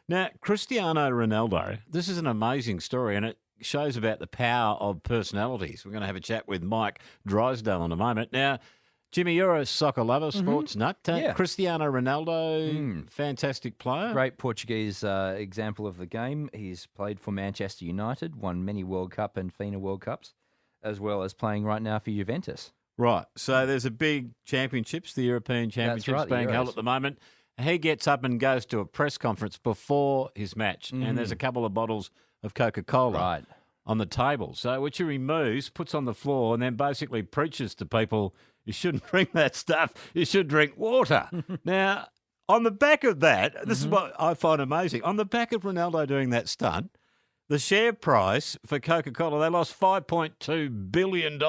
Now, Cristiano Ronaldo, this is an amazing story, and it shows about the power of personalities. We're going to have a chat with Mike Drysdale in a moment. Now, Jimmy, you're a soccer lover, sports nut. Yeah. Cristiano Ronaldo, fantastic player. Great Portuguese example of the game. He's played for Manchester United, won many World Cup and FINA World Cups, as well as playing right now for Juventus. Right. So there's a big championships, the European Championships right, the being held Euros. at the moment. He gets up and goes to a press conference before his match, and there's a couple of bottles of Coca-Cola on the table. So which he removes, puts on the floor, and then basically preaches to people, you shouldn't drink that stuff. You should drink water. Now, on the back of that, this is what I find amazing. On the back of Ronaldo doing that stunt, the share price for Coca-Cola, they lost $5.2 billion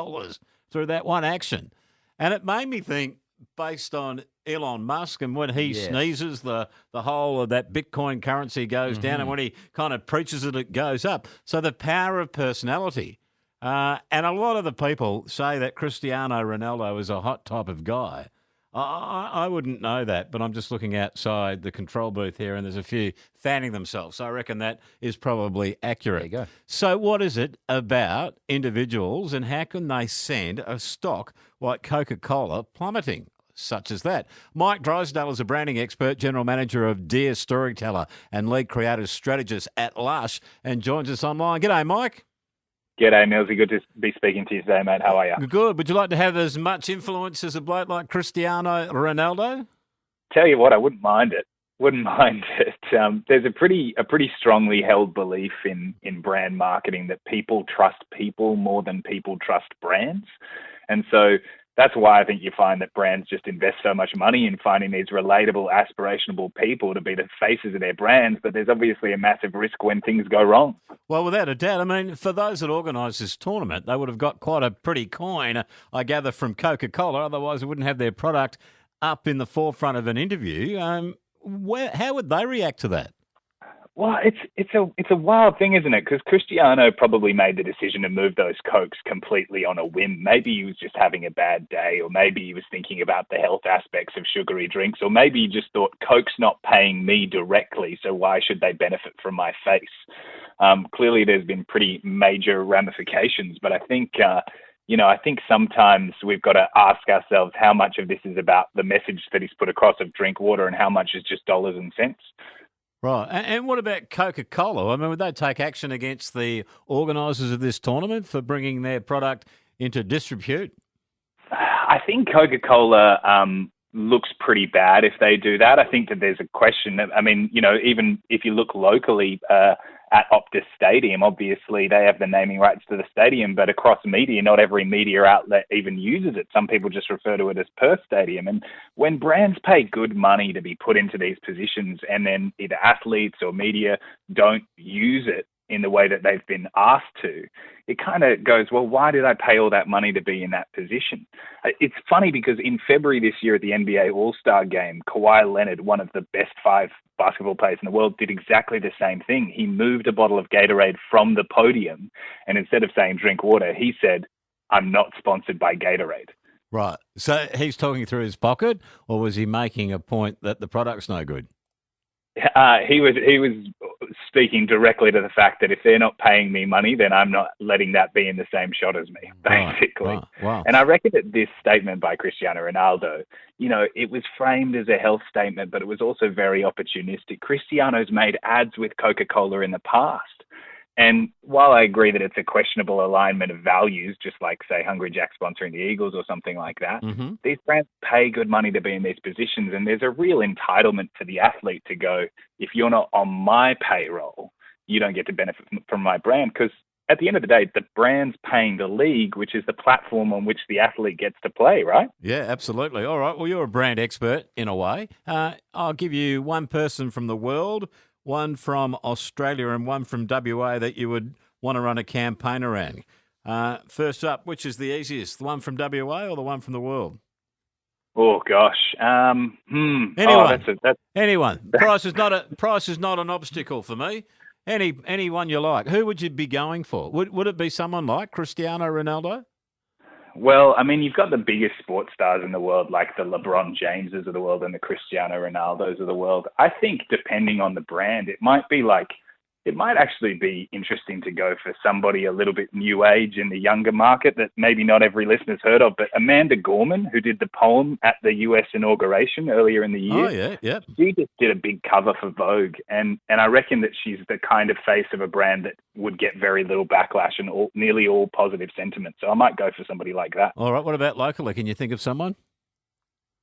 through that one action. And it made me think, based on Elon Musk and when he sneezes, the whole of that Bitcoin currency goes down, and when he kind of preaches it, it goes up. So the power of personality. And a lot of the people say that Cristiano Ronaldo is a hot type of guy. I wouldn't know that, but I'm just looking outside the control booth here, and there's a few fanning themselves. So I reckon that is probably accurate. There you go. So what is it about individuals, and how can they send a stock like Coca-Cola plummeting, such as that? Mike Drysdale is a branding expert, general manager of Dear Storyteller and lead creative strategist at Lush, and joins us online. G'day, Mike. G'day, Millsy. Good to be speaking to you today, mate. How are you? Good. Would you like to have as much influence as a bloke like Cristiano Ronaldo? Tell you what, I wouldn't mind it. There's a pretty strongly held belief in brand marketing that people trust people more than people trust brands. And so that's why I think you find that brands just invest so much money in finding these relatable, aspirational people to be the faces of their brands. But there's obviously a massive risk when things go wrong. Well, without a doubt. I mean, for those that organise this tournament, they would have got quite a pretty coin, I gather, from Coca-Cola. Otherwise, they wouldn't have their product up in the forefront of an interview. How would they react to that? Well, it's a wild thing, isn't it? Because Cristiano probably made the decision to move those Cokes completely on a whim. Maybe he was just having a bad day, or maybe he was thinking about the health aspects of sugary drinks, or maybe he just thought, Coke's not paying me directly, so why should they benefit from my face? Clearly, there's been pretty major ramifications, but I think I think sometimes we've got to ask ourselves how much of this is about the message that he's put across of drink water and how much is just dollars and cents. Right. And what about Coca-Cola? I mean, would they take action against the organisers of this tournament for bringing their product into disrepute? I think Coca-Cola looks pretty bad if they do that. I think that there's a question. I mean, even if you look locally at Optus Stadium, obviously they have the naming rights to the stadium, but across media, not every media outlet even uses it. Some people just refer to it as Perth Stadium. And when brands pay good money to be put into these positions, and then either athletes or media don't use it in the way that they've been asked to, it kind of goes, well, why did I pay all that money to be in that position? It's funny because in February this year at the NBA All-Star Game, Kawhi Leonard, one of the best 5 basketball players in the world, did exactly the same thing. He moved a bottle of Gatorade from the podium, and instead of saying drink water, he said, I'm not sponsored by Gatorade. Right. So he's talking through his pocket, or was he making a point that the product's no good? He was speaking directly to the fact that if they're not paying me money, then I'm not letting that be in the same shot as me, basically. Right. Wow. And I reckon that this statement by Cristiano Ronaldo, it was framed as a health statement, but it was also very opportunistic. Cristiano's made ads with Coca-Cola in the past. And while I agree that it's a questionable alignment of values, just like, say, Hungry Jack sponsoring the Eagles or something like that, these brands pay good money to be in these positions. And there's a real entitlement for the athlete to go, if you're not on my payroll, you don't get to benefit from my brand. Because at the end of the day, the brand's paying the league, which is the platform on which the athlete gets to play, right? Yeah, absolutely. All right. Well, you're a brand expert in a way. I'll give you one person from the world, one from Australia, and one from WA that you would want to run a campaign around. First up, which is the easiest, the one from WA or the one from the world? Oh gosh, anyone. Anyone. Price is not an obstacle for me. Anyone you like. Who would you be going for? Would it be someone like Cristiano Ronaldo? Well, I mean, you've got the biggest sports stars in the world, like the LeBron Jameses of the world and the Cristiano Ronaldos of the world. I think depending on the brand, it might actually be interesting to go for somebody a little bit new age in the younger market that maybe not every listener's heard of. But Amanda Gorman, who did the poem at the US inauguration earlier in the year, she just did a big cover for Vogue. And I reckon that she's the kind of face of a brand that would get very little backlash and nearly all positive sentiment. So I might go for somebody like that. All right. What about locally? Can you think of someone?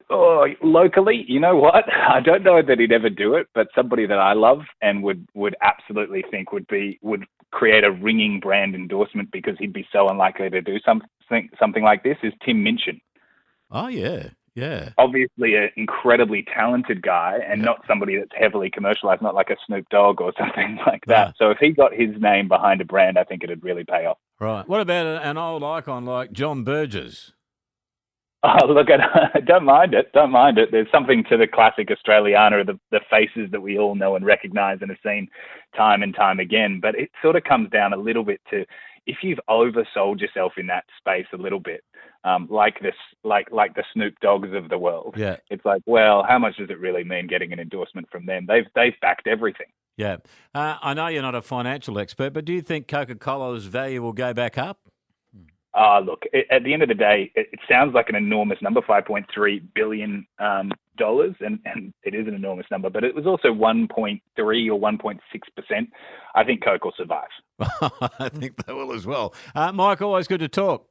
Oh, locally, you know what? I don't know that he'd ever do it, but somebody that I love and would absolutely think would create a ringing brand endorsement because he'd be so unlikely to do something like this is Tim Minchin. Oh, yeah. Yeah. Obviously an incredibly talented guy and not somebody that's heavily commercialized, not like a Snoop Dogg or something like that. So if he got his name behind a brand, I think it'd really pay off. Right. What about an old icon like John Burgess? Oh, look, I don't mind it. Don't mind it. There's something to the classic Australiana, the faces that we all know and recognise and have seen time and time again. But it sort of comes down a little bit to if you've oversold yourself in that space a little bit, like the Snoop Doggs of the world. Yeah. It's like, well, how much does it really mean getting an endorsement from them? They've backed everything. Yeah. I know you're not a financial expert, but do you think Coca-Cola's value will go back up? Look, at the end of the day, it sounds like an enormous number, $5.3 billion, and it is an enormous number, but it was also 1.3 or 1.6%. I think Coke will survive. I think they will as well. Mike, always good to talk.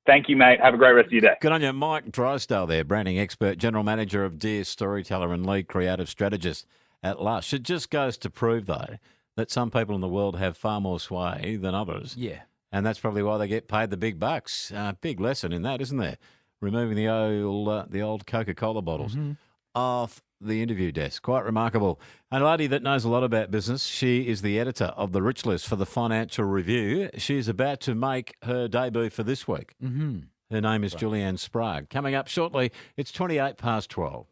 Thank you, mate. Have a great rest of your day. Good on you. Mike Drysdale there, branding expert, general manager of Dear Storyteller and lead creative strategist at Lush. It just goes to prove, though, that some people in the world have far more sway than others. Yeah. And that's probably why they get paid the big bucks. Big lesson in that, isn't there? Removing the old Coca-Cola bottles off the interview desk. Quite remarkable. And a lady that knows a lot about business. She is the editor of the Rich List for the Financial Review. She's about to make her debut for this week. Mm-hmm. Her name is Julianne Sprague. Coming up shortly, it's 28 past 12.